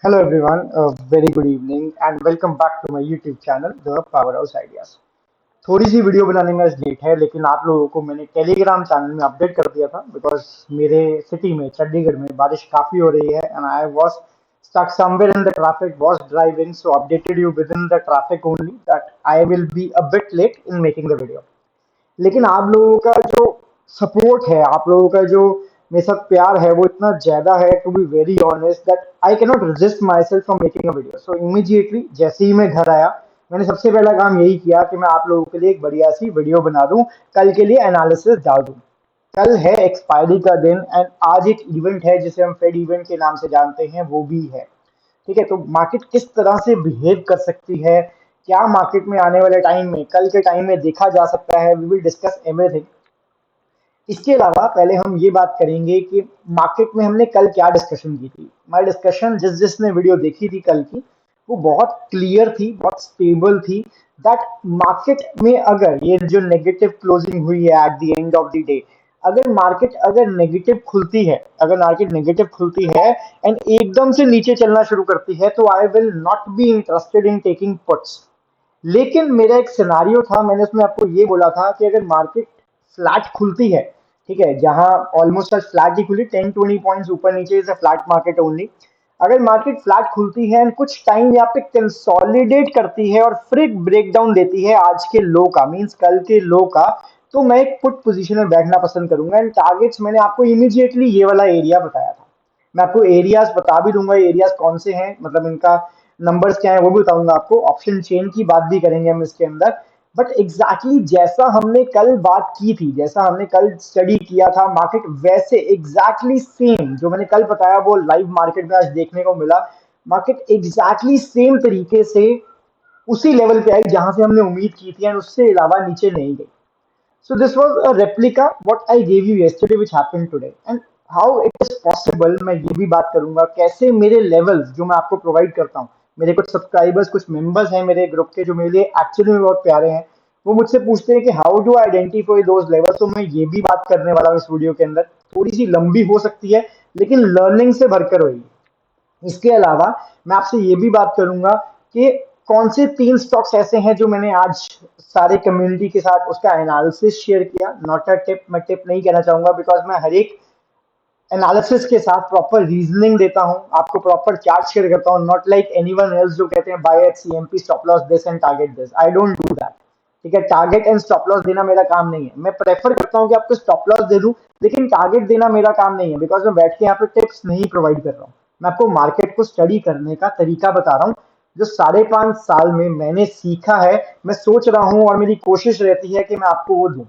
Hello everyone, a very good evening and welcome back to my YouTube channel The Powerhouse Ideas। थोड़ी सी video बनाने में आज late है लेकिन आप लोगों को मैंने टेलीग्राम चैनल में अपडेट कर दिया था बिकॉज मेरे सिटी में चंडीगढ़ में बारिश काफ़ी हो रही है and I was stuck somewhere in the traffic, was driving, so updated you within the traffic only that I will be a bit late in making the video। लेकिन आप लोगों का जो सपोर्ट है, आप लोगों का जो मेरे साथ प्यार है वो इतना ज्यादा है, to be very honest, that I can not resist myself from making a video. So immediately जैसे ही मैं घर आया, मैंने सबसे पहला काम यही किया कि मैं आप लोगों के लिए एक बढ़िया सी वीडियो बना दूं, कल के लिए एनालिसिस डाल दूं। कल है एक्सपायरी का दिन एंड आज एक इवेंट है जिसे हम फेड इवेंट के नाम से जानते हैं, वो भी है। ठीक है, तो मार्केट किस तरह से बिहेव कर सकती है, क्या मार्केट में आने वाले टाइम में, कल के टाइम में देखा जा सकता है, वी विल डिस्कस एवरीथिंग। इसके अलावा पहले हम ये बात करेंगे कि मार्केट में हमने कल क्या डिस्कशन की थी। हमारी डिस्कशन जिसने वीडियो देखी थी कल की, वो बहुत क्लियर थी, बहुत स्टेबल थी। दैट मार्केट में अगर ये जो नेगेटिव क्लोजिंग हुई है at the end of the day, अगर नेगेटिव खुलती है, अगर मार्केट नेगेटिव खुलती है एंड एकदम से नीचे चलना शुरू करती है, तो I will not be interested in taking puts. लेकिन मेरा एक सिनारियो था, मैंने उसमें आपको ये बोला था कि अगर मार्केट फ्लैट खुलती है, ठीक है, जहां ऑलमोस्ट आज फ्लैट ही खुली, 10-20 पॉइंट्स ऊपर नीचे, is a flat market only. अगर मार्केट फ्लैट खुलती है एंड कुछ टाइम यहाँ पे कंसोलिडेट करती है और फिर एक ब्रेकडाउन देती है आज के लो का, मींस कल के लो का, तो मैं एक पुट पोजीशन में बैठना पसंद करूंगा। एंड टारगेट्स मैंने आपको इमीडिएटली ये वाला एरिया बताया था। मैं आपको एरियाज बता भी दूंगा, एरियाज कौन से हैं, मतलब इनका नंबर्स क्या है वो भी बताऊंगा आपको। ऑप्शन चेन की बात भी करेंगे हम इसके अंदर। बट एग्जैक्टली जैसा हमने कल बात की थी, जैसा हमने कल स्टडी किया था मार्केट, वैसे एग्जैक्टली सेम जो मैंने कल बताया वो लाइव मार्केट में आज देखने को मिला। मार्केट एग्जैक्टली सेम तरीके से उसी लेवल पे आई जहां से हमने उम्मीद की थी एंड उससे अलावा नीचे नहीं गई। So this was a replica what I gave you yesterday which happened today and how it is possible। मैं ये भी बात करूंगा कैसे मेरे लेवल्स जो मैं आपको प्रोवाइड करता हूँ, मेरे कुछ सब्सक्राइबर्स, कुछ मेंबर्स हैं मेरे ग्रुप के जो मेरे लिए एक्चुअली में बहुत प्यारे हैं, वो मुझसे पूछते हैं कि how do identify those levels. तो मैं ये भी बात करने वाला हूँ इस वीडियो के अंदर। थोड़ी सी लंबी हो सकती है लेकिन लर्निंग से भरकर होगी। इसके अलावा मैं आपसे ये भी बात करूंगा कि कौन से 3 स्टॉक्स ऐसे हैं जो मैंने आज सारे कम्युनिटी के साथ उसका एनालिसिस शेयर किया। नॉट अ टिप, मैं टिप नहीं कहना चाहूंगा बिकॉज मैं हर एक एनालिसिस के साथ प्रॉपर रीजनिंग देता हूं, आपको प्रॉपर चार्ट शेयर करता हूं। नॉट लाइक एनीवन एल्स जो कहते हैं buy at CMP, stop loss this and target this, I don't do that. ठीक है, टारगेट एंड स्टॉप लॉस देना मेरा काम नहीं है। मैं प्रेफर करता हूं कि आपको स्टॉप लॉस दे दूं, लेकिन टारगेट देना मेरा काम नहीं है बिकॉज मैं बैठ के यहाँ पे टिप्स नहीं प्रोवाइड कर रहा हूँ। मैं आपको मार्केट को स्टडी करने का तरीका बता रहा हूँ जो 5.5 साल में मैंने सीखा है। मैं सोच रहा हूँ और मेरी कोशिश रहती है कि मैं आपको वो दूं।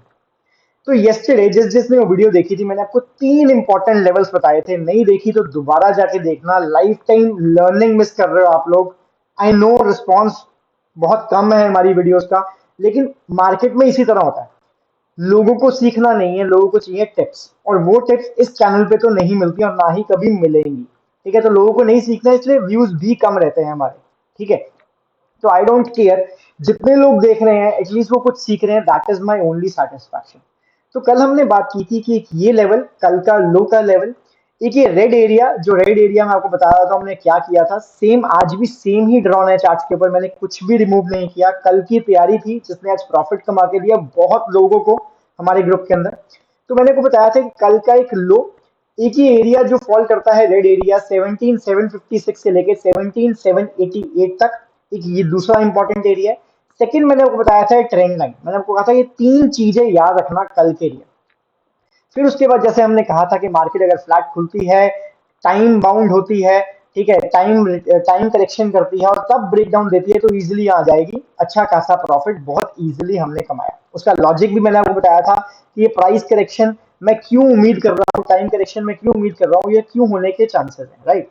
तो येस्टरडे जिसने वो वीडियो देखी थी, मैंने आपको 3 इंपॉर्टेंट लेवल्स बताए थे। नहीं देखी तो दोबारा जाके देखना, लाइफ टाइम लर्निंग मिस कर रहे हो आप लोग। आई नो रिस्पॉन्स बहुत कम है हमारी वीडियोस का, लेकिन मार्केट में इसी तरह होता है। लोगों को सीखना नहीं है, लोगों को चाहिए टिप्स, और वो टिप्स इस चैनल पे तो नहीं मिलती और ना ही कभी मिलेंगी। ठीक है, तो लोगों को नहीं सीखना, इसलिए व्यूज भी कम रहते हैं हमारे। ठीक है, तो आई डोंट केयर, जितने लोग देख रहे हैं एटलीस्ट वो कुछ सीख रहे हैं, that is my only satisfaction. तो कल हमने बात की थी कि एक ये लेवल, कल का लो का लेवल, एक ये रेड एरिया, जो रेड एरिया मैं आपको बता रहा था हमने क्या किया था, सेम आज भी सेम ही ड्रॉन है चार्ट के ऊपर। मैंने कुछ भी रिमूव नहीं किया, कल की तैयारी थी जिसने आज प्रॉफिट कमा के दिया बहुत लोगों को हमारे ग्रुप के अंदर। तो मैंने को बताया था कि कल का एक लो, एक ही एरिया जो फॉल करता है, रेड एरिया 17,756 से लेके 17,788 तक, एक ये दूसरा इंपॉर्टेंट एरिया है। सेकंड मैंने आपको बताया था ट्रेंड लाइन, मैंने आपको कहा था ये 3 चीजें याद रखना कल के लिए। फिर उसके बाद जैसे हमने कहा था कि मार्केट अगर फ्लैट खुलती है, टाइम बाउंड होती है, ठीक है, टाइम टाइम करेक्शन करती है और तब ब्रेकडाउन देती है, तो इजीली आ जाएगी अच्छा खासा प्रॉफिट, बहुत इजीली हमने कमाया। उसका लॉजिक भी मैंने आपको बताया था कि ये प्राइस करेक्शन मैं क्यों उम्मीद कर रहा हूँ, टाइम करेक्शन में क्यों उम्मीद कर रहा हूँ, ये क्यों होने के चांसेस हैं, राइट।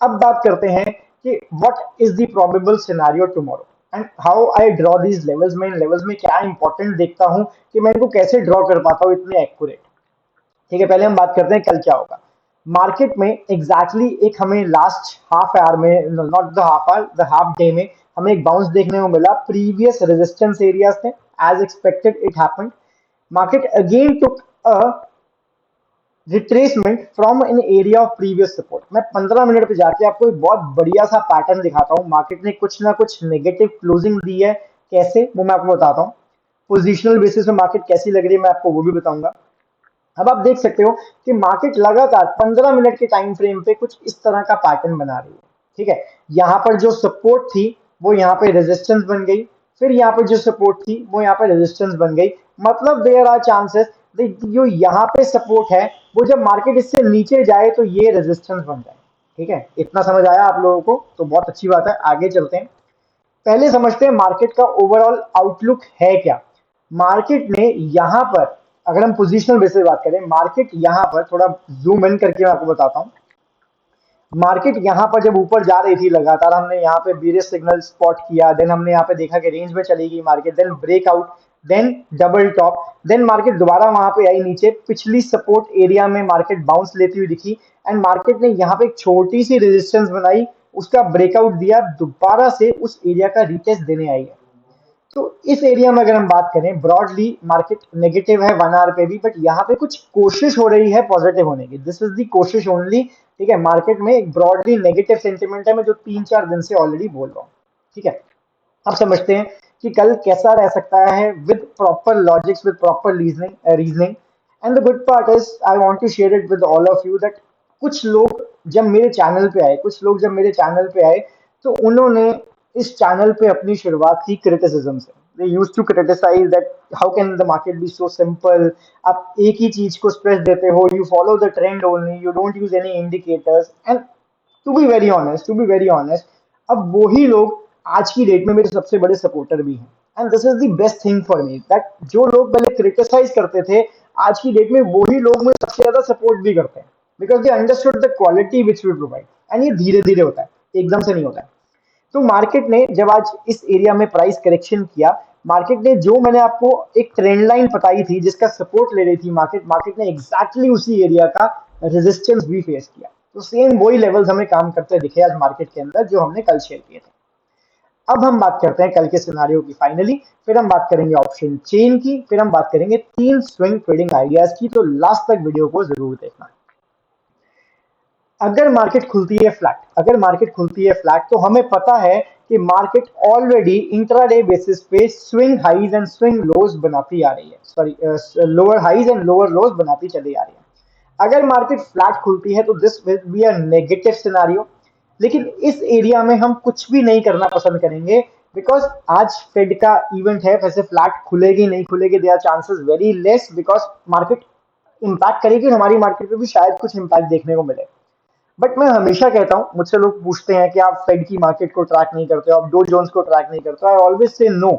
अब बात करते हैं कि what is the probable scenario tomorrow and how I draw these levels. में इन लेवल्स में क्या इंपॉर्टेंट देखता हूं कि मैं इनको कैसे ड्रॉ कर पाता हूं इतने एक्यूरेट। ठीक है, पहले हम बात करते हैं कल क्या होगा मार्केट में। एग्जैक्टली एक हमें लास्ट हाफ आवर में, not the half hour, the half day में हमें एक बाउंस देखने को मिला। प्रीवियस रेजिस्टेंस एरियाज थे, as expected it happened. Market again took a retracement from an area of previous support. मैं 15 मिनट पे जाके आपको एक बहुत बढ़िया सा पैटर्न दिखाता हूँ। मार्केट ने कुछ ना कुछ नेगेटिव क्लोजिंग दी है, कैसे वो मैं आपको बताता हूँ। पोजिशनल बेसिस पे मार्केट कैसी लग रही है मैं आपको वो भी बताऊंगा। अब आप देख सकते हो कि मार्केट लगातार 15 मिनट के टाइम फ्रेम पे कुछ इस तरह का पैटर्न बना रही है। ठीक है, यहाँ पर जो सपोर्ट थी वो यहाँ पे रेजिस्टेंस बन गई, फिर यहाँ पर जो सपोर्ट थी वो यहाँ पे रेजिस्टेंस बन गई। मतलब देयर आर चांसेस जो यहाँ पे सपोर्ट है वो जब मार्केट इससे नीचे जाए तो ये रेजिस्टेंस बन जाए। ठीक है, इतना समझ आया आप लोगों को तो बहुत अच्छी बात है। आगे चलते हैं, पहले समझते हैं मार्केट का ओवरऑल आउटलुक है क्या। मार्केट ने यहां पर, अगर हम पोजीशनल बेसिस बात करें, मार्केट यहां पर थोड़ा जूम इन करके मैं आपको बताता हूं। मार्केट यहां पर जब ऊपर जा रही थी लगातार, हमने यहाँ पे बेरियस सिग्नल स्पॉट किया, देन हमने यहाँ पे देखा कि रेंज में चली गई market, then breakout, then double top, then market दोबारा वहां पे आई नीचे, पिछली सपोर्ट एरिया में मार्केट बाउंस लेती हुई दिखी, एंड मार्केट ने यहाँ पे एक छोटी सी रेजिस्टेंस बनाई, उसका ब्रेकआउट दिया, दोबारा से उस एरिया का रीटेस्ट देने आई है। तो इस एरिया में अगर हम बात करें ब्रॉडली मार्केट नेगेटिव है 1 आवर पे भी, बट यहाँ पे कुछ कोशिश हो रही है पॉजिटिव होने की, दिस इज दी कोशिश ओनली। ठीक है, मार्केट में एक ब्रॉडली नेगेटिव सेंटिमेंट है, मैं जो 3-4 दिन से ऑलरेडी बोल रहा हूँ। ठीक है, अब समझते हैं कि कल कैसा रह सकता है with proper logics, with proper reasoning. And the good part is I want to share it with all of you that कुछ लोग जब मेरे चैनल पे आए, तो उन्होंने इस चैनल पे अपनी शुरुआत की क्रिटिसिज्म से। They used to criticise that how can the market be so simple, आप एक ही चीज को स्ट्रेस देते हो, you follow the trend only, you don't use any indicators. And to be very honest, अब वही लोग आज की डेट में मेरे सबसे बड़े सपोर्टर भी हैं। And this is the best thing for me that जो लोग पहले क्रिटिसाइज करते थे, आज की डेट में वही लोग मुझे सबसे ज्यादा सपोर्ट भी करते हैं, because they understood the quality which we provide. And ये धीरे धीरे होता है, एकदम से नहीं होता है। तो मार्केट ने जब आज इस एरिया में प्राइस करेक्शन किया, मार्केट ने जो मैंने आपको एक ट्रेंड लाइन बताई थी जिसका सपोर्ट ले रही थी मार्केट, मार्केट ने एग्जैक्टली उसी एरिया का रेजिस्टेंस भी फेस किया। तो सेम वही लेवल्स हमें काम करते दिखे आज मार्केट के अंदर जो हमने कल शेयर किए थे। अब हम बात करते हैं कल के सिनारियो की फाइनली, फिर हम बात करेंगे ऑप्शन चेन की, फिर हम बात करेंगे 3 स्विंग ट्रेडिंग आइडियाज की। तो लास्ट तक वीडियो को जरूर देखना। अगर मार्केट खुलती है फ्लैट तो हमें पता है कि मार्केट ऑलरेडी इंट्राडे बेसिस पे स्विंग हाईज एंड स्विंग लोज बनाती आ रही है, sorry lower highs and lower लोज बनाती चली आ रही है। अगर मार्केट फ्लैट खुलती है तो this will be a negative scenario, लेकिन इस एरिया में हम कुछ भी नहीं करना पसंद करेंगे, बिकॉज आज फेड का इवेंट है। वैसे फ्लैट खुलेगी नहीं खुलेगी, there are chances very less, because market impact करेगी, हमारी मार्केट पे भी शायद कुछ इंपैक्ट देखने को मिले। बट मैं हमेशा कहता हूं, मुझसे लोग पूछते हैं कि आप फेड की मार्केट को ट्रैक नहीं करते हो, आप डो जोन्स को ट्रैक नहीं करते हो। I always say no,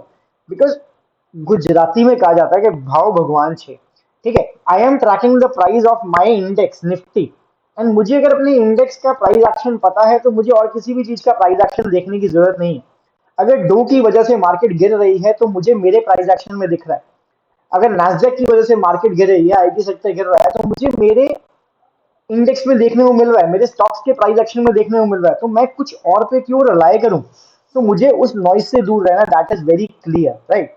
because Gujarati में कहा जाता है कि भाव भगवान छे। ठीक है, I am tracking the price of my index Nifty, and मुझे अगर अपने इंडेक्स का प्राइस एक्शन पता है तो मुझे और किसी भी चीज का प्राइस एक्शन देखने की जरूरत नहीं है। अगर डो की वजह से मार्केट गिर रही है तो मुझे मेरे प्राइस एक्शन में दिख रहा है। अगर नैस्डैक की वजह से मार्केट गिर रही है, आईटी सेक्टर गिर रहा है, तो मुझे मेरे इंडेक्स में देखने को मिल रहा है, मेरे स्टॉक्स के प्राइस एक्शन में देखने को मिल रहा है, तो मैं कुछ और पे क्यों रिलाय करूं। तो मुझे उस नॉइस से दूर रहना, that is very clear, right.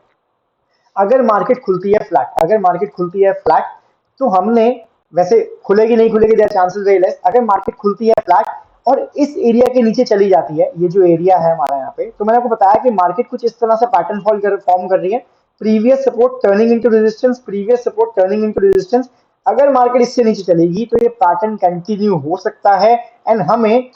अगर मार्केट खुलती है फ्लैट तो हमने, वैसे खुलेगी नहीं खुलेगी देयर चांसेस वेरी लेस, अगर मार्केट खुलती है फ्लैट और इस एरिया के नीचे चली जाती है, ये जो एरिया है हमारा यहाँ पे, तो मैंने आपको बताया कि मार्केट कुछ इस तरह से पैटर्न फॉर्म कर रही है, previous support turning into resistance, previous support turning into resistance. अगर मार्केट इससे नीचे चलेगी तो ये पैटर्न कंटिन्यू हो सकता है। एंड हमें,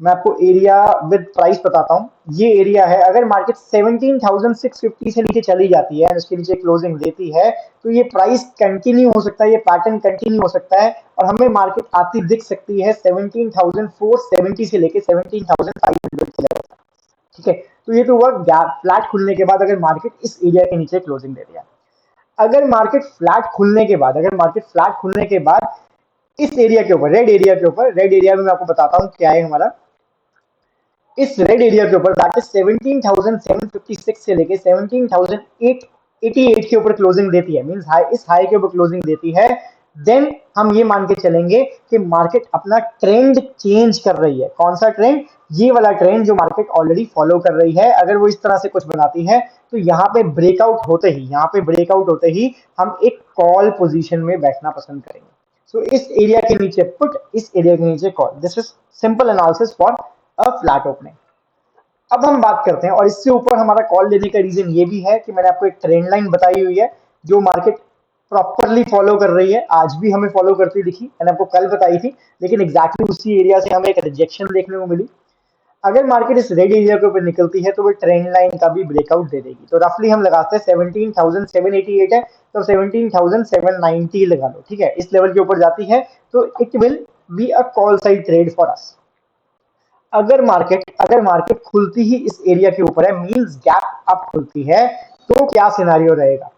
मैं आपको एरिया विद प्राइस बताता हूं, ये एरिया है, अगर मार्केट 17,650 से नीचे चली जाती है, उसके नीचे क्लोजिंग देती है, तो ये प्राइस कंटिन्यू हो सकता है, ये पैटर्न कंटिन्यू हो सकता है, और हमें मार्केट आती दिख सकती है 17,470 से लेके 17,500 के लेवल। ठीक है, तो ये तो हुआ गैप फ्लैट खुलने के बाद, अगर मार्केट इस एरिया के नीचे क्लोजिंग दे दिया। अगर मार्केट फ्लैट खुलने के बाद इस एरिया के ऊपर, रेड एरिया में मैं आपको बताता हूं क्या है हमारा। इस रेड एरिया के ऊपर, दैट इज 17,756 से लेके 17,888 के ऊपर क्लोजिंग देती है, मींस हाई, इस हाई के ऊपर क्लोजिंग देती है, देन हम ये मान के चलेंगे कि मार्केट अपना ट्रेंड चेंज कर रही है। कौन सा ट्रेंड? ये वाला ट्रेंड जो मार्केट ऑलरेडी फॉलो कर रही है। अगर वो इस तरह से कुछ बनाती है तो यहाँ पे ब्रेकआउट होते ही हम एक कॉल पोजीशन में बैठना पसंद करेंगे। सो इस एरिया के नीचे पुट, इस एरिया के नीचे call. This is simple analysis for a flat opening. अब हम बात करते हैं, और इससे ऊपर हमारा कॉल लेने का रीजन ये भी है कि मैंने आपको एक ट्रेंड लाइन बताई हुई है जो मार्केट प्रॉपरली फॉलो कर रही है, आज भी हमें फॉलो करती दिखी, मैंने आपको कल बताई थी, लेकिन एग्जैक्टली उसी एरिया से हमें एक रिजेक्शन देखने को मिली। अगर मार्केट इस रेड एरिया के ऊपर निकलती है तो वो ट्रेंड लाइन का भी ब्रेकआउट दे देगी। तो रफली हम लगाते हैं 17,788 है तो 17,790 लगा लो, ठीक है। इस लेवल के ऊपर जाती है तो it will be a call side trade for us. अगर मार्केट खुलती ही इस एरिया के ऊपर है, मींस गैप अप खुलती है, तो क्या सिनेरियो रहेगा?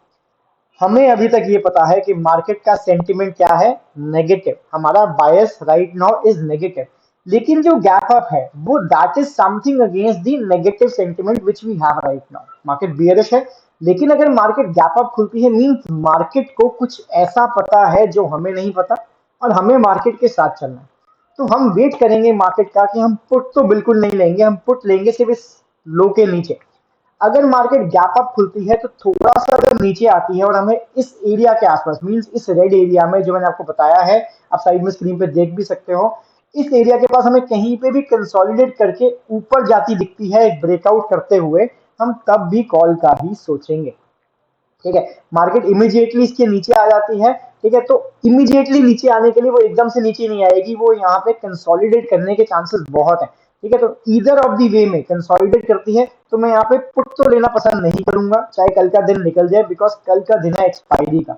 हमें अभी तक ये पता है कि मार्केट का सेंटिमेंट क्या है, नेगेटिव। हमारा bias right now is negative, लेकिन जो गैप अप है वो that is something against the negative sentiment which we have right now. Market bearish है, लेकिन अगर मार्केट गैप अप खुलती है मींस मार्केट को कुछ ऐसा पता है जो हमें नहीं पता, और हमें मार्केट के साथ चलना है। तो हम वेट करेंगे मार्केट का कि हम पुट तो बिल्कुल नहीं लेंगे, हम पुट लेंगे सिर्फ इस लो के नीचे। अगर मार्केट गैप अप खुलती है तो थोड़ा सा अगर नीचे आती है और हमें इस एरिया के आसपास, मींस इस रेड एरिया में जो मैंने आपको बताया है, आप साइड में स्क्रीन पे देख भी सकते हो, इस एरिया के पास हमें कहीं पे भी कंसोलिडेट करके ऊपर जाती दिखती है एक ब्रेकआउट करते हुए, हम तब भी कॉल का ही सोचेंगे, ठीक है। मार्केट इमीडिएटली इसके नीचे आ जाती है, ठीक है, तो इमीडिएटली नीचे आने के लिए वो एकदम से नीचे नहीं आएगी, वो यहाँ पे कंसोलिडेट करने के चांसेस बहुत है, ठीक है। तो ईदर ऑफ दी वे में कंसोलिडेट करती है तो मैं यहाँ पे पुट तो लेना पसंद नहीं करूंगा, चाहे कल का दिन निकल जाए, बिकॉज कल का दिन है एक्सपायरी का।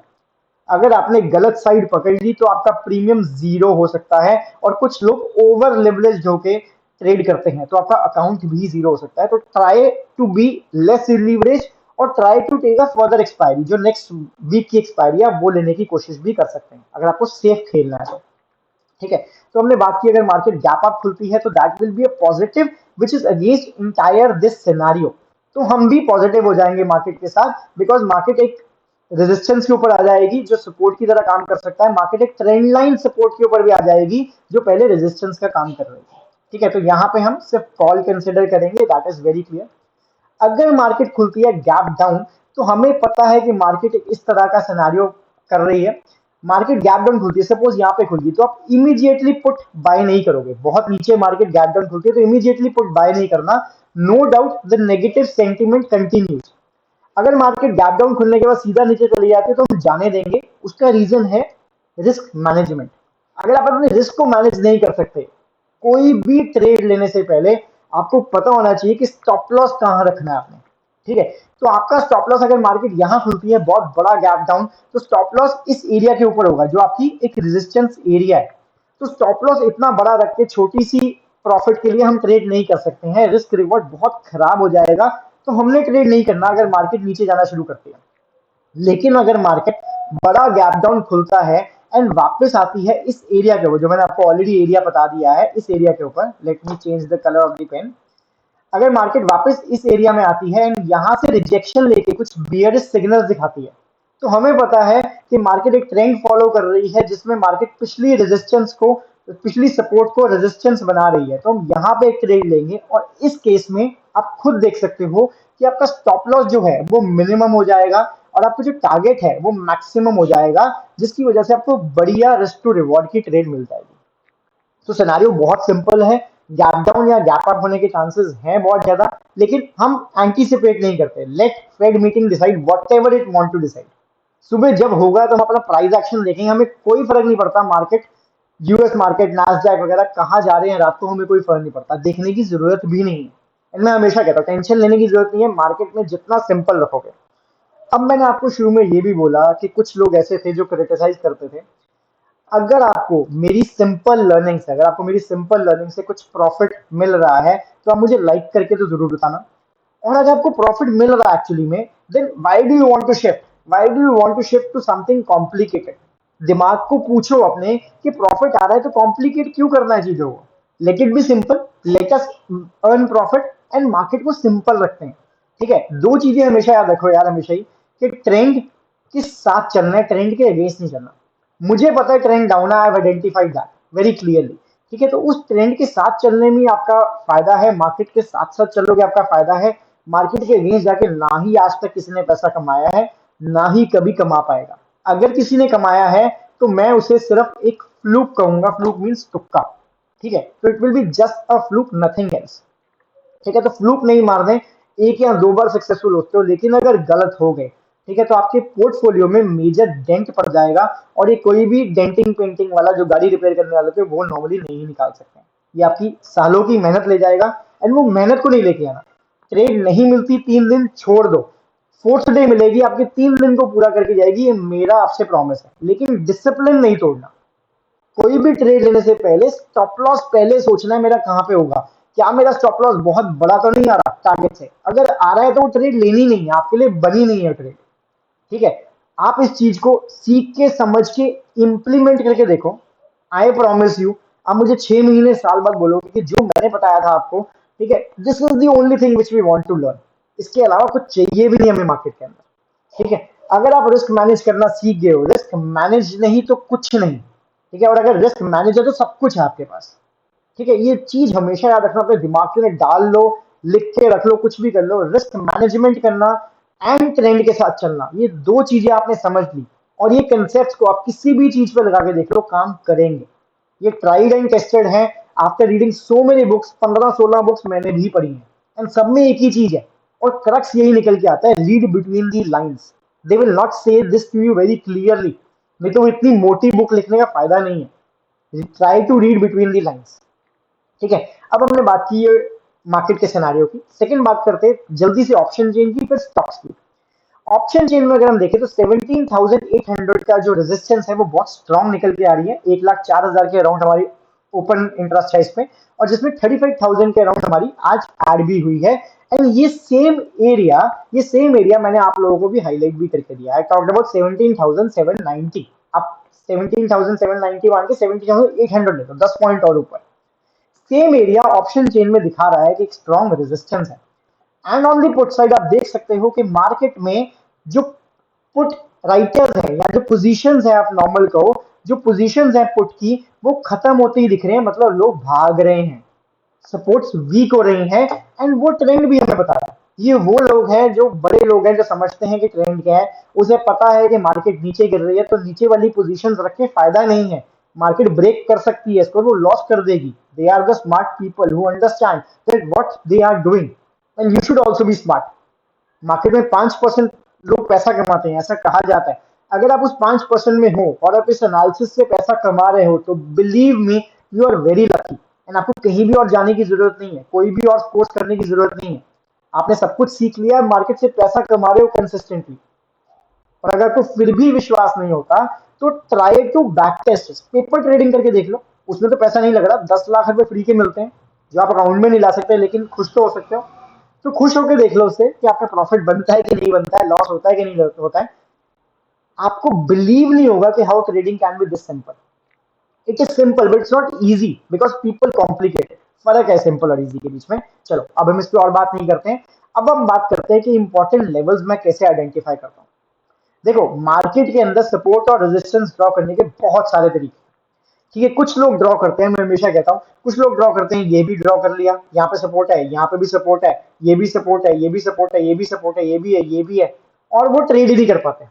अगर आपने गलत साइड पकड़ ली तो आपका प्रीमियम जीरो हो सकता है, और कुछ लोग ओवर लिवरेज होके ट्रेड करते हैं तो आपका अकाउंट भी जीरो हो सकता है। तो try to be less leverage, और try to take a further expiry, जो नेक्स्ट वीक की एक्सपायरी है वो लेने की कोशिश भी कर सकते हैं अगर आपको सेफ खेलना है तो, ठीक है। तो हमने बात की अगर मार्केट गैप अप खुलती है तो that will be a positive which is against entire this scenario. तो हम भी पॉजिटिव हो जाएंगे मार्केट के साथ, बिकॉज मार्केट एक रेजिस्टेंस के ऊपर आ जाएगी जो सपोर्ट की तरह काम कर सकता है, मार्केट एक ट्रेंड लाइन सपोर्ट के ऊपर भी आ जाएगी जो पहले रेजिस्टेंस का काम कर रही है, ठीक है। तो यहाँ पे हम सिर्फ कॉल कंसिडर करेंगे, दैट इज वेरी क्लियर। अगर मार्केट खुलती है गैप डाउन, तो हमें पता है कि मार्केट इस तरह का सिनेरियो कर रही है। मार्केट गैप डाउन खुलती है, सपोज यहाँ पे खुल गई, तो आप इमीडिएटली पुट बाय नहीं करोगे। बहुत नीचे मार्केट गैप डाउन खुलती है तो इमीडिएटली पुट बाय नहीं करना। No doubt the negative sentiment continues. अगर मार्केट गैप डाउन खुलने के बाद सीधा नीचे चली जाती है तो हम जाने देंगे, उसका रीजन है रिस्क मैनेजमेंट। अगर आप अपने रिस्क को मैनेज नहीं कर सकते, कोई भी ट्रेड लेने से पहले आपको पता होना चाहिए कि स्टॉप लॉस कहां रखना है आपने, ठीक है। तो आपका स्टॉप लॉस अगर मार्केट यहां खुलती है बहुत बड़ा गैप डाउन, तो स्टॉप लॉस इस एरिया के ऊपर होगा जो आपकी एक रेजिस्टेंस एरिया है। तो स्टॉप लॉस इतना बड़ा रख के छोटी सी प्रॉफिट के लिए हम ट्रेड नहीं कर सकते हैं, रिस्क रिवॉर्ड बहुत खराब हो जाएगा। तो हमने ट्रेड नहीं करना अगर मार्केट नीचे जाना शुरू करती है। लेकिन अगर मार्केट बड़ा गैप डाउन खुलता है एंड वापस आती है इस एरिया के ऊपर, जो मैंने आपको ऑलरेडी एरिया बता दिया है, इस एरिया के ऊपर, let me change the colour of the pen. अगर मार्केट वापस इस एरिया में आती है एंड यहां से रिजेक्शन लेके कुछ बियरिश सिग्नल्स दिखाती है, तो हमें पता है कि मार्केट एक ट्रेंड फॉलो कर रही है जिसमें मार्केट पिछली रेजिस्टेंस को, पिछली सपोर्ट को रेजिस्टेंस बना रही है। तो हम यहाँ पे एक ट्रेड लेंगे, और इस केस में आप खुद देख सकते हो कि आपका स्टॉप लॉस जो है वो मिनिमम हो जाएगा और आपका जो टारगेट है वो मैक्सिमम हो जाएगा, जिसकी वजह से आपको बढ़िया रिस्क टू रिवॉर्ड की ट्रेड मिल जाएगी। तो सिनेरियो बहुत सिंपल है, गैप डाउन या गैप अप होने के चांसेस हैं बहुत ज्यादा, लेकिन हम एंटीसिपेट नहीं करते। Let Fed meeting decide whatever it want to decide. सुबह जब होगा तो हम अपना प्राइस एक्शन देखेंगे, हमें कोई फर्क नहीं पड़ता मार्केट, यूएस मार्केट, नास्डैक वगैरह कहाँ जा रहे हैं रात को, हमें कोई फर्क नहीं पड़ता, देखने की जरूरत भी नहीं है। And मैं हमेशा कहता हूँ टेंशन लेने की जरूरत नहीं है, मार्केट में जितना सिंपल रखोगे। अब मैंने आपको शुरू में ये भी बोला कि कुछ लोग ऐसे थे जो क्रिटिसाइज करते थे। अगर आपको मेरी सिंपल लर्निंग से, अगर आपको मेरी सिंपल लर्निंग से कुछ प्रॉफिट मिल रहा है तो आप मुझे लाइक करके तो जरूर बताना। और अगर आपको प्रॉफिट मिल रहा है एक्चुअली में, then why do you want to shift, why do you want to shift to something complicated. दिमाग को पूछो अपने कि प्रॉफिट आ रहा है तो कॉम्प्लिकेट क्यों करना है चीजों को। Let it be simple, let us earn profit, and market को सिंपल रखते हैं, ठीक है। दो चीजें हमेशा याद रखो यार, हमेशा ही, कि ट्रेंड के साथ चलना है, ट्रेंड के अगेंस्ट नहीं चलना। मुझे पता है ट्रेंड डाउन है, I have identified that very clearly, ठीक है। तो उस ट्रेंड के साथ चलने में आपका फायदा है, मार्केट के साथ साथ चलोगे आपका फायदा है। मार्केट के अगेंस्ट जाके ना ही आज तक किसी ने पैसा कमाया है, ना ही कभी कमा पाएगा। अगर किसी ने कमाया है तो मैं उसे सिर्फ एक फ्लूक कहूंगा। फ्लूक मीन्स तुक्का, ठीक है। तो it will be just a fluke, nothing else, ठीक है। तो फ्लूक नहीं मारने, एक या दो बार सक्सेसफुल होते हो, लेकिन अगर गलत हो गए, ठीक है, तो आपके पोर्टफोलियो में मेजर डेंट पड़ जाएगा। और ये कोई भी डेंटिंग पेंटिंग वाला जो गाड़ी रिपेयर करने वाले थे वो नॉर्मली नहीं निकाल सकते हैं। ये आपकी सालों की मेहनत ले जाएगा, एंड वो मेहनत को नहीं लेके आना। ट्रेड नहीं मिलती 3 दिन, छोड़ दो, फोर्थ डे मिलेगी, आपके 3 दिन को पूरा करके जाएगी, ये मेरा आपसे प्रॉमिस है। लेकिन डिसिप्लिन नहीं तोड़ना। कोई भी ट्रेड लेने से पहले स्टॉप लॉस पहले सोचना है मेरा कहाँ पे होगा। क्या मेरा स्टॉप लॉस बहुत बड़ा तो नहीं आ रहा टारगेट से? अगर आ रहा है तो वो ट्रेड लेनी नहीं है, आपके लिए बनी नहीं है ट्रेड, ठीक है। आप इस चीज को सीख के समझ के इम्प्लीमेंट करके देखो। आई प्रॉमिस यू, आप मुझे 6 महीने साल बाद बोलोगे कि जो मैंने बताया था आपको, ठीक है, this is the only thing which we want to learn. इसके अलावा कुछ चाहिए भी नहीं हमें मार्केट के अंदर, ठीक है। अगर आप रिस्क मैनेज करना सीख गए हो, रिस्क मैनेज नहीं तो कुछ नहीं, ठीक है। और अगर रिस्क मैनेज है तो सब कुछ है आपके पास, ठीक है। ये चीज हमेशा याद रखना, अपने दिमाग के अंदर डाल लो, लिख के रख लो, कुछ भी कर लो। रिस्क मैनेजमेंट करना एंड ट्रेंड के साथ चलना, ये दो चीजें आपने समझ ली, और ये कंसेप्ट को आप किसी भी चीज पर लगा के देख लो, काम करेंगे। ये ट्राइड एंड टेस्टेड है। After reading so many books, 15-16 books मैंने भी पढ़ी हैं, एंड सब में एक ही चीज है, और क्रक्स यही निकल के आता है, read between the lines. They will not say this to you very clearly, नहीं तो इतनी मोटी बुक लिखने का फायदा नहीं है। Try to read between the lines, ठीक है। अब हमने बात की है मार्केट के सिनेरियो की, सेकंड बात करते हैं जल्दी से ऑप्शन चेन की, फिर स्टॉक्स की। ऑप्शन चेन में अगर हम देखें तो 17,800 का जो रेजिस्टेंस है वो बहुत स्ट्रांग निकल के आ रही है। 1,04,000 के अराउंड हमारी ओपन इंटरेस्ट है इसमें, और जिसमें 35,000 के अराउंड हमारी आज ऐड भी हुई है। एंड ये सेम एरिया मैंने आप लोगों को भी हाईलाइट भी करके दिया है। टॉक्ड अबाउट 17,790, आप 17,790 मान के 17,800 ले लो, 10 पॉइंट और ऊपर। सेम एरिया ऑप्शन चेन में दिखा रहा है कि एक स्ट्रॉन्ग रेजिस्टेंस है। And on the put side आप देख सकते हो कि मार्केट में जो पुट राइटर्स हैं, या जो पोजीशंस हैं, आप नॉर्मल कहो, जो पोजीशंस हैं पुट की, वो खत्म होते ही दिख रहे हैं, मतलब लोग भाग रहे हैं, सपोर्ट्स वीक हो रही हैं। एंड वो ट्रेंड भी हमें बता रहा है। ये वो लोग हैं, जो बड़े लोग हैं, जो समझते हैं कि ट्रेंड क्या है। उसे पता है कि मार्केट नीचे गिर रही है, तो नीचे वाली पोजीशंस रख के फायदा नहीं है। मार्केट ब्रेक कर सकती है इसको, वो लॉस कर देगी। They are the smart people who understand that what they are doing, and you should also be smart. Market में 5% लोग पैसा कमाते हैं, ऐसा कहा जाता है। अगर आप उस 5% में हो और आप इस एनालिसिस से पैसा कमा रहे हो, तो believe me, you are very lucky. And आपको कहीं भी और जाने की जरूरत नहीं है, कोई भी और कोर्स करने की जरूरत नहीं है। आपने सब कुछ सीख लिया, मार्केट से पैसा कमा रहे हो कंसिस्टेंटली। और अगर आपको फिर भी विश्वास नहीं होता, तो try to back test, paper trading करके देख लो। उसमें तो पैसा नहीं लग रहा, 10 लाख रुपए फ्री के मिलते हैं, जो आप अकाउंट में नहीं ला सकते, लेकिन खुश तो हो सकते हो। तो खुश होकर देख लो उससे कि आपका प्रॉफिट बनता है कि नहीं बनता है, लॉस होता है कि नहीं होता है। आपको बिलीव नहीं होगा कि how trading can be this simple. It is simple but it's not easy, because people complicated. फर्क है सिंपल और इजी के बीच में। चलो अब हम इस पर और बात नहीं करते हैं। अब हम बात करते हैं कि इंपॉर्टेंट लेवल्स मैं कैसे आइडेंटिफाई करता हूँ। देखो, मार्केट के अंदर सपोर्ट और रेजिस्टेंस ड्रॉ करने के बहुत सारे तरीके, ठीक है। कुछ लोग ड्रॉ करते हैं, मैं हमेशा कहता हूँ, कुछ लोग ड्रॉ करते हैं, ये भी ड्रॉ कर लिया, यहाँ पे सपोर्ट है, यहाँ पे भी सपोर्ट है, ये भी सपोर्ट है, ये भी सपोर्ट है, ये भी सपोर्ट है, ये भी है, ये भी है, और वो ट्रेड ही नहीं कर पाते।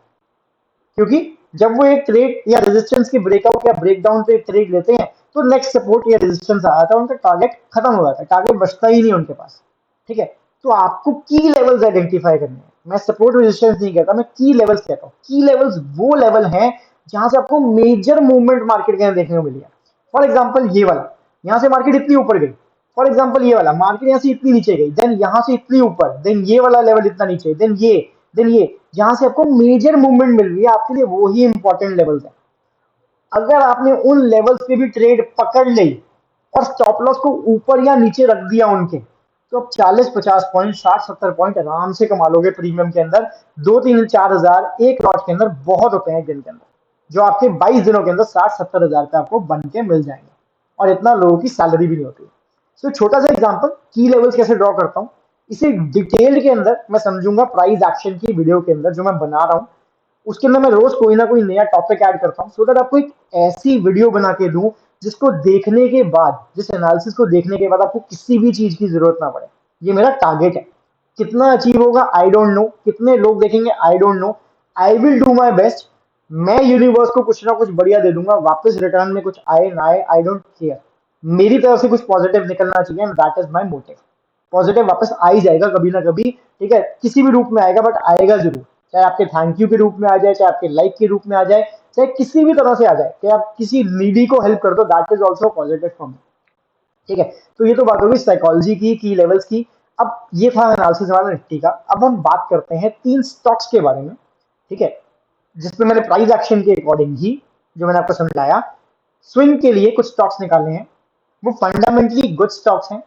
क्योंकि जब वो एक ट्रेड या रेजिस्टेंस की ब्रेकआउट या ब्रेकडाउन पे ट्रेड लेते हैं, तो नेक्स्ट सपोर्ट या रेजिस्टेंस आया था, उनका टारगेट खत्म हो जाता है, टारगेट बचता ही नहीं उनके पास, ठीक है। तो आपको की लेवल्स आइडेंटिफाई करने हैं। मैं सपोर्ट रेजिस्टेंस नहीं कहता, मैं की लेवल्स कहता हूँ। की लेवल्स वो लेवल हैं जहां से आपको मेजर मूवमेंट मार्केट के अंदर देखने को मिली है। फॉर एग्जाम्पल ये वाला, यहाँ से मार्केट इतनी ऊपर गई। फॉर एग्जाम्पल ये वाला, मार्केट यहाँ से इतनी नीचे गई, देन यहाँ से इतनी ऊपर, देन ये वाला लेवल इतना नीचे, देन ये, जहां से आपको मेजर मूवमेंट मिल रही है, आपके लिए वो ही इंपॉर्टेंट लेवल्स है। अगर आपने उन लेवल्स पे भी ट्रेड पकड़ ली और स्टॉप लॉस को ऊपर या नीचे रख दिया उनके, तो आप 40-50 पॉइंट, 60-70 पॉइंट आराम से कमा लोगे प्रीमियम के अंदर। 2-3-4 हजार एक लॉट के अंदर बहुत होते हैं एक दिन के अंदर, जो आपके 22 दिनों के अंदर 60-70 हजार पे आपको बन के मिल जाएंगे। और इतना लोगों की सैलरी भी नहीं होती। तो छोटा सा एग्जांपल, की लेवल्स कैसे ड्रॉ करता हूँ, इसे डिटेल के अंदर मैं समझूंगा प्राइस एक्शन की वीडियो के अंदर जो मैं बना रहा हूँ। उसके अंदर मैं रोज कोई ना कोई नया टॉपिक ऐड करता हूँ, सो दैट आपको एक ऐसी वीडियो बना के दूं जिसको देखने के बाद, जिस एनालिसिस को देखने के बाद आपको किसी भी चीज की जरूरत ना पड़े। ये मेरा टारगेट है। कितना अचीव होगा आई डोंट नो, कितने लोग देखेंगे I don't know. I will do my best. मैं यूनिवर्स को कुछ ना कुछ बढ़िया दे दूंगा, वापस रिटर्न में कुछ आए ना आए, आई डोंट केयर। मेरी तरफ से कुछ पॉजिटिव निकलना चाहिए, and that is my motive. Positive वापस आ ही जाएगा कभी ना कभी, ठीक है, किसी भी रूप में आएगा, बट आएगा जरूर। चाहे आपके थैंक यू के रूप में आ जाए, चाहे आपके लाइक के रूप में आ जाए, चाहे किसी भी तरह से आ जाए, कि आप किसी नीडी को हेल्प कर दो, that is also positive for me. ठीक है। तो ये तो बात होगी साइकोलॉजी की लेवल्स की। अब ये था एनालिसिस हमारा निफ्टी का। अब हम बात करते हैं तीन स्टॉक्स के बारे में, ठीक है, जिसपे मैंने प्राइस एक्शन के अकॉर्डिंग ही, जो मैंने आपको समझाया, स्विंग के लिए कुछ स्टॉक्स निकाले हैं। वो फंडामेंटली गुड स्टॉक्स हैं,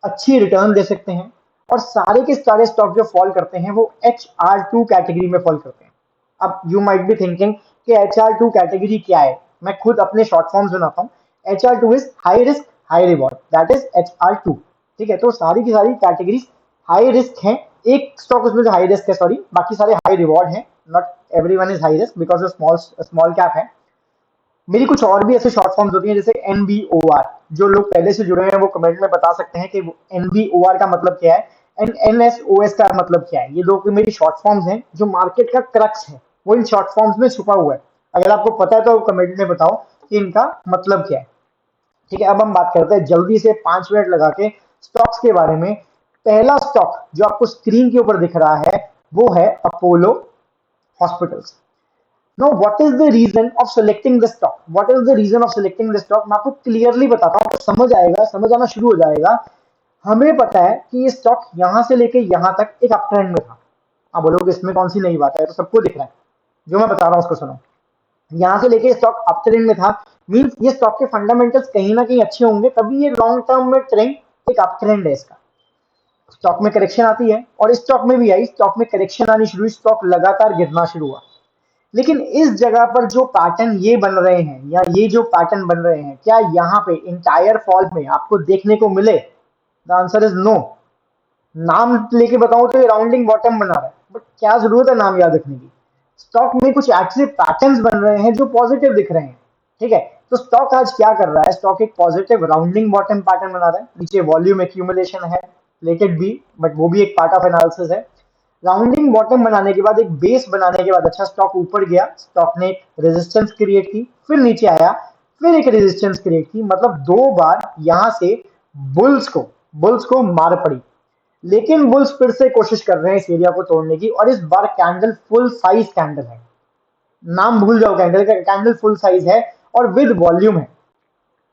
अच्छी रिटर्न दे सकते हैं, और सारे के सारे स्टॉक जो फॉल करते हैं वो HR2 कैटेगरी में फॉल करते हैं। अब यू माइट बी थिंकिंग कि HR2 कैटेगरी क्या है। मैं खुद अपने शॉर्ट फॉर्म्स बनाता हूँ। HR2 is high risk high reward, that is HR2। ठीक है, तो सारी की सारी कैटेगरीज हाई रिस्क हैं। एक स्टॉक उसमें जो हाई रिस्क है, सॉरी, बाकी सारे हाई रिवॉर्ड हैं। Not everyone is high risk because small small cap है। मेरी कुछ और भी ऐसे शॉर्ट फॉर्म्स होती हैं, जैसे NBOR। जो लोग पहले से जुड़े हैं वो कमेंट में बता सकते हैं कि NBOR का मतलब क्या है, एंड NSOS का मतलब क्या है। ये दो की मेरी शॉर्ट फॉर्म्स हैं, जो मार्केट का क्रक्स है वो इन शॉर्ट फॉर्म्स में छुपा हुआ है। अगर आपको पता है तो कमेंट में बताओ कि इनका मतलब क्या है। ठीक है, अब हम बात करते हैं जल्दी से 5 मिनट लगा के स्टॉक्स के बारे में। पहला स्टॉक जो आपको स्क्रीन के ऊपर दिख रहा है वो है Apollo hospitals. Now, what is the reason of selecting the stock? What is the reason of selecting the stock? मैं आपको क्लियरली बताता हूँ, आपको समझ आएगा, समझ आना शुरू हो जाएगा। हमें पता है कि ये स्टॉक यहां से लेके यहां तक एक अप ट्रेंड में था। आप बोलोगे इसमें कौन सी नई बात है, तो सबको दिख रहा है। जो मैं बता रहा हूँ उसको सुनो। यहां से लेके स्टॉक अप ट्रेंड में था, मींस ये स्टॉक के फंडामेंटल्स कहीं ना कहीं अच्छे होंगे, तभी ये लॉन्ग टर्म में ट्रेंड, एक अप ट्रेंड है इसका। स्टॉक में करेक्शन आती है, और इस स्टॉक में भी आई, स्टॉक में करेक्शन आनी शुरू हुई, स्टॉक लगातार गिरना शुरू हुआ। लेकिन इस जगह पर जो पैटर्न ये बन रहे हैं, या ये जो पैटर्न बन रहे हैं, क्या यहाँ पे इंटायर फॉल में आपको देखने को मिले? The answer is no. नाम लेके बताऊं तो ये राउंडिंग बॉटम बना रहा है, बट क्या जरूरत है नाम याद रखने की। स्टॉक में कुछ ऐसे पैटर्न्स बन रहे हैं जो पॉजिटिव दिख रहे हैं। ठीक है, तो स्टॉक आज क्या कर रहा है, स्टॉक एक पॉजिटिव राउंडिंग बॉटम पैटर्न बना रहा है। नीचे वॉल्यूम एक्यूमुलेशन है, लेटेड बी, बट वो भी एक पार्ट ऑफ एनालिसिस है। राउंडिंग बॉटम बनाने के बाद, एक बेस बनाने के बाद, अच्छा स्टॉक ऊपर गया, स्टॉक ने एक रेजिस्टेंस क्रिएट की, फिर नीचे आया, फिर एक रेजिस्टेंस क्रिएट की, मतलब 2 बार यहां से बुल्स को मार पड़ी। लेकिन बुल्स फिर से कोशिश कर रहे हैं इस एरिया को तोड़ने की, और इस बार कैंडल फुल साइज कैंडल है। नाम भूल जाओ कैंडल का, कैंडल फुल साइज है और विद वॉल्यूम है।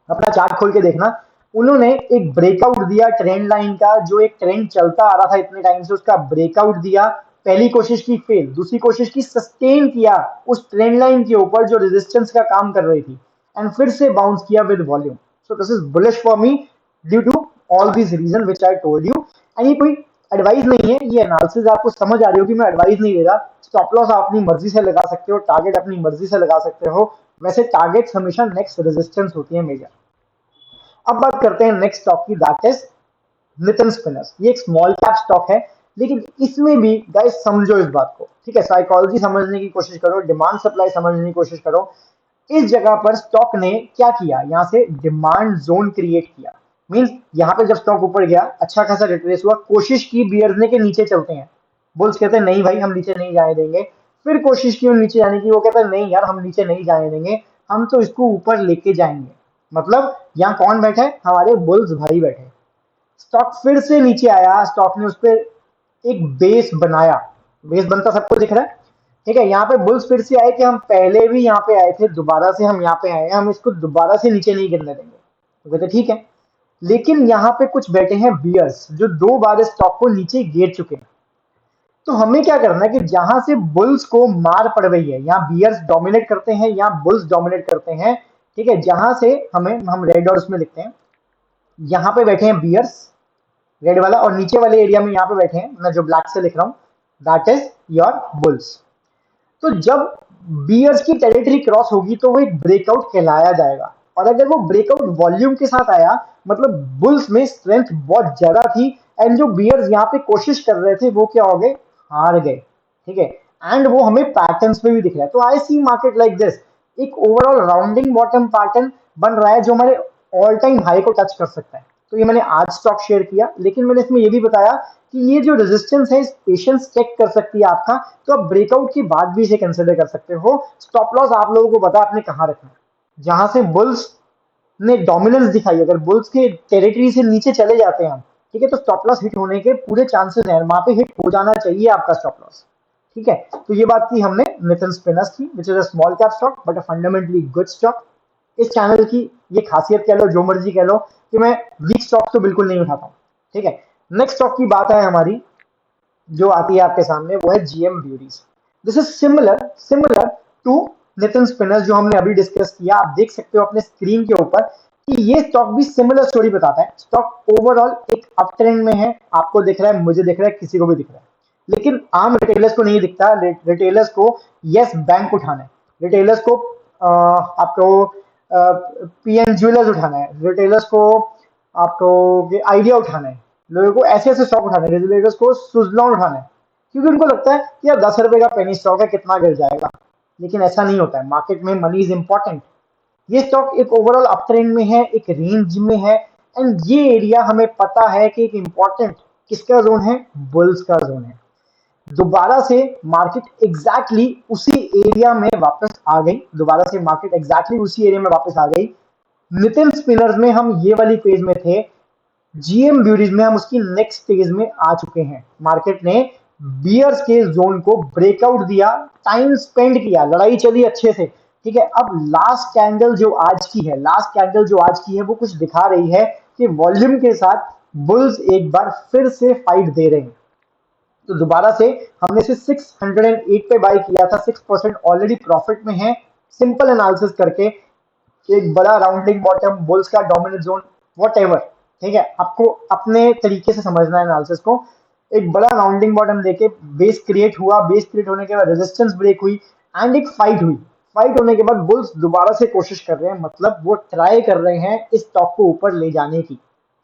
अपना चार्ट खोल के देखना, उन्होंने एक ब्रेकआउट दिया ट्रेंड लाइन का, जो एक ट्रेंड चलता आ रहा था इतने टाइम से, उसका ब्रेकआउट दिया। पहली कोशिश की फेल, दूसरी कोशिश की सस्टेन किया उस ट्रेंड लाइन के ऊपर जो रेजिस्टेंस का काम कर रही थी, एंड फिर से बाउंस किया with volume. So this is bullish for me due to all this reason which I told you. And ये कोई एडवाइस नहीं है, ये एनालिसिस। आपको समझ आ रही हो कि मैं एडवाइस नहीं दे रहा। स्टॉप लॉस आप अपनी मर्जी से लगा सकते हो, टारगेट अपनी मर्जी से लगा सकते हो। वैसे टारगेट्स हमेशा नेक्स्ट रेजिस्टेंस होती है मेजर। अब बात करते हैं नेक्स्ट स्टॉक की, दैट इज नितिन स्पिनर्स। ये एक स्मॉल कैप स्टॉक है, लेकिन इसमें भी गाइस समझो इस बात को, ठीक है, साइकोलॉजी समझने की कोशिश करो, डिमांड सप्लाई समझने की कोशिश करो। इस जगह पर स्टॉक ने क्या किया, यहां से डिमांड जोन क्रिएट किया। मींस यहां पे जब स्टॉक ऊपर गया, अच्छा खासा रिट्रेस हुआ, कोशिश की बियर्स ने के नीचे चलते हैं। बुल्स कहते हैं नहीं भाई हम नीचे नहीं जाने देंगे। फिर कोशिश की नीचे जाने की, वो कहता है नहीं यार हम नीचे नहीं जाने देंगे, हम तो इसको ऊपर लेके जाएंगे। मतलब यहाँ कौन बैठे, हमारे बुल्स भाई बैठे। स्टॉक फिर से नीचे आया, स्टॉक ने उस पर एक बेस बनाया। बेस बनता सबको दिख रहा है, ठीक है। यहाँ पे बुल्स फिर से आए कि हम पहले भी यहाँ पे आए थे, दोबारा से हम यहाँ पे आए हैं, हम इसको दोबारा से नीचे नहीं गिरने देंगे। तो कहते ठीक है। लेकिन यहाँ पे कुछ बैठे हैं बियर्स, जो 2 बार स्टॉक को नीचे गिर चुके हैं। तो हमें क्या करना है कि जहां से बुल्स को मार पड़ रही है, यहाँ बियर्स डोमिनेट करते हैं, यहाँ बुल्स डोमिनेट करते हैं, ठीक है। जहां से हम रेड और उसमें लिखते हैं, यहाँ पे बैठे हैं बियर्स, रेड वाला, और नीचे वाले एरिया में यहाँ पे बैठे हैं, मैं जो ब्लैक से लिख रहा हूँ, दैट इज योर बुल्स। तो जब बियर्स की टेरिटरी क्रॉस होगी तो वो एक ब्रेकआउट कहलाया जाएगा। और अगर वो ब्रेकआउट वॉल्यूम के साथ आया, मतलब बुल्स में स्ट्रेंथ बहुत ज्यादा थी, एंड जो बियर्स यहाँ पे कोशिश कर रहे थे वो क्या हो गए, हार गए, ठीक है। एंड वो हमें पैटर्न्स में भी दिख रहा है। तो आई सी मार्केट लाइक दिस, एक ओवरऑल राउंडिंग बॉटम पैटर्न बन रहा है जो हमारे ऑल टाइम हाई को टच कर सकता है। तो ये मैंने आज स्टॉक शेयर किया, लेकिन मैंने इसमें ये भी बताया कि ये जो रेजिस्टेंस है पेशेंस चेक कर सकती है आपका, तो आप ब्रेकआउट के बाद भी इसे कंसिडर कर सकते हो। स्टॉप लॉस आप लोगों को पता आपने कहाँ रखना है, जहां से बुल्स ने डोमिनेंस दिखाई, अगर बुल्स के टेरिटरी से नीचे चले जाते हैं हम, ठीक है, तो स्टॉप लॉस हिट होने के पूरे चांसेस हैं, वहां पे हिट हो जाना चाहिए आपका स्टॉप लॉस। ठीक है, तो ये बात की हमने नितिन स्पिनर्स की, which is a small cap stock but a fundamentally good stock. इस चैनल की ये खासियत कह लो, जो मर्जी कह लो, कि मैं वीक स्टॉक तो बिल्कुल नहीं उठाता हूँ। ठीक है, नेक्स्ट स्टॉक की बात है हमारी, जो आती है आपके सामने, वो है GM Breweries. This is similar similar to Nitin Spinners जो हमने अभी डिस्कस किया। आप देख सकते हो अपने स्क्रीन के ऊपर कि ये स्टॉक भी सिमिलर स्टोरी बताता है। स्टॉक ओवरऑल एक अप ट्रेंड में है, आपको दिख रहा है, मुझे दिख रहा है, किसी को भी दिख रहा है, लेकिन आम रिटेलर्स को नहीं दिखता। रिटेलर्स को यस बैंक उठाना है, रिटेलर्स को आपको पीएन ज्वेलर्स उठाना है, रिटेलर्स को आपको आइडिया उठाना है, लोगों को ऐसे ऐसे स्टॉक उठाने हैं, रिटेलर्स को सुजलॉन उठाना है, क्योंकि उनको लगता है कि यार 10 रुपए का पेनी स्टॉक है, कितना गिर जाएगा। लेकिन ऐसा नहीं होता है, मार्केट में मनी इज इंपॉर्टेंट। ये स्टॉक एक ओवरऑल अप ट्रेंड में है, एक रेंज में है, एंड ये एरिया हमें पता है कि एक इंपॉर्टेंट किसका जोन है, बुल्स का जोन है। दोबारा से मार्केट एग्जैक्टली उसी एरिया में वापस आ गई, दोबारा से मार्केट एग्जैक्टली उसी एरिया में वापस आ गई। नितिन स्पिनर्स में हम ये वाली फेज में थे, जीएम ब्यूरीज में हम उसकी नेक्स्ट फेज में आ चुके हैं। मार्केट ने बियर्स के जोन को ब्रेकआउट दिया, टाइम स्पेंड किया, लड़ाई चली अच्छे से। ठीक है, अब लास्ट कैंडल जो आज की है, लास्ट कैंडल जो आज की है, वो कुछ दिखा रही है कि वॉल्यूम के साथ बुल्स एक बार फिर से फाइट दे रहे हैं। तो दोबारा से हमने इसे 608 पे बाय किया था, 6% ऑलरेडी प्रॉफिट में है। सिंपल एनालिसिस करके एक बड़ा राउंडिंग बॉटम, बुल्स का डोमिनेंट जोन, वॉट एवर, ठीक है, आपको अपने तरीके से समझना है एनालिसिस को। एक बड़ा राउंडिंग बॉटम देके बेस क्रिएट हुआ, बेस क्रिएट होने के बाद रेजिस्टेंस ब्रेक हुई एंड एक फाइट हुई। फाइट होने के बाद बुल्स दोबारा से कोशिश कर रहे हैं, मतलब वो ट्राई कर रहे हैं इस स्टॉक को ऊपर ले जाने की,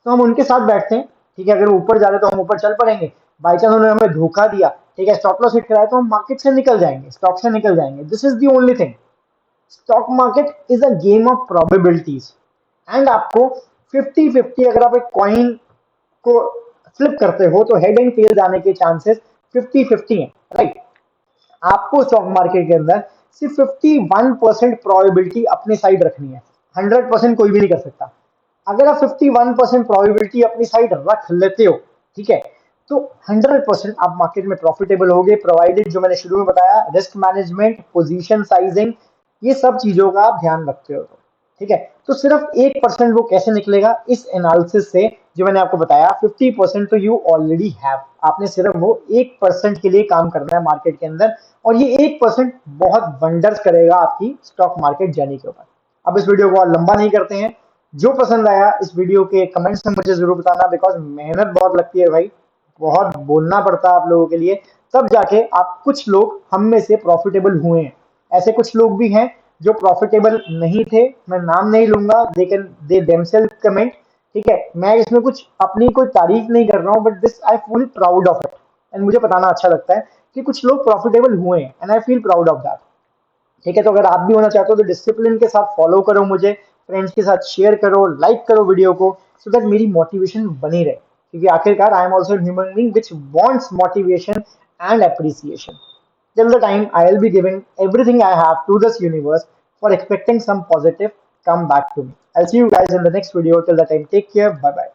तो हम उनके साथ बैठते हैं। ठीक है, अगर वो ऊपर जा रहे तो हम ऊपर चल पड़ेंगे, बाई चांस उन्होंने हमें धोखा दिया, ठीक है, स्टॉप लॉस हिट कराया, तो हम मार्केट से निकल जाएंगे, स्टॉक से निकल जाएंगे। This is the only thing. Stock market is a game of probabilities, and आपको 50-50, अगर आप एक कॉइन को फ्लिप करते हो तो हेड एंड टेल जाने के चांसेस 50-50 हैं, राइट। आपको स्टॉक मार्केट के अंदर सिर्फ 51% प्रोबेबिलिटी अपनी साइड रखनी है, 100% कोई भी नहीं कर सकता। अगर आप 51% प्रोबेबिलिटी अपनी साइड रख लेते हो, ठीक है, तो 100% आप मार्केट में प्रॉफिटेबल होगे, प्रोवाइडेड जो मैंने शुरू में बताया, रिस्क मैनेजमेंट, पोजीशन साइजिंग, ये सब चीजों का आप ध्यान रखते हो तो। ठीक है, तो सिर्फ 1% वो कैसे निकलेगा इस एनालिसिस से, जो मैंने आपको बताया 50% तो यू ऑलरेडी हैव। आपने सिर्फ वो 1% के लिए काम करना है मार्केट के अंदर, और ये 1% बहुत वंडर्स करेगा आपकी स्टॉक मार्केट जर्नी के ऊपर। अब इस वीडियो को और लंबा नहीं करते हैं, जो पसंद आया इस वीडियो के कमेंट्स में मुझे जरूर बताना, बिकॉज मेहनत बहुत लगती है भाई, बहुत बोलना पड़ता है आप लोगों के लिए, तब जाके आप, कुछ लोग हम में से प्रॉफिटेबल हुए हैं। ऐसे कुछ लोग भी हैं जो प्रॉफिटेबल नहीं थे, मैं नाम नहीं लूंगा, दे कैन दे देमसेल्फ कमेंट। ठीक है, मैं इसमें कुछ अपनी कोई तारीफ नहीं कर रहा हूँ, but this I feel proud of it, and मुझे बताना अच्छा लगता है कि कुछ लोग प्रॉफिटेबल हुए हैं, and I feel proud of that. ठीक है, तो अगर आप भी होना चाहते हो तो डिसिप्लिन के साथ फॉलो करो मुझे, फ्रेंड्स के साथ शेयर करो, लाइक करो वीडियो को, सो दैट मेरी मोटिवेशन बनी रहे, क्योंकि आखिरकार I am also human being which wants motivation and appreciation. Till the time I'll be giving everything I have to this universe for expecting some positive come back to me. I'll see you guys in the next video. Till the time, take care. Bye bye.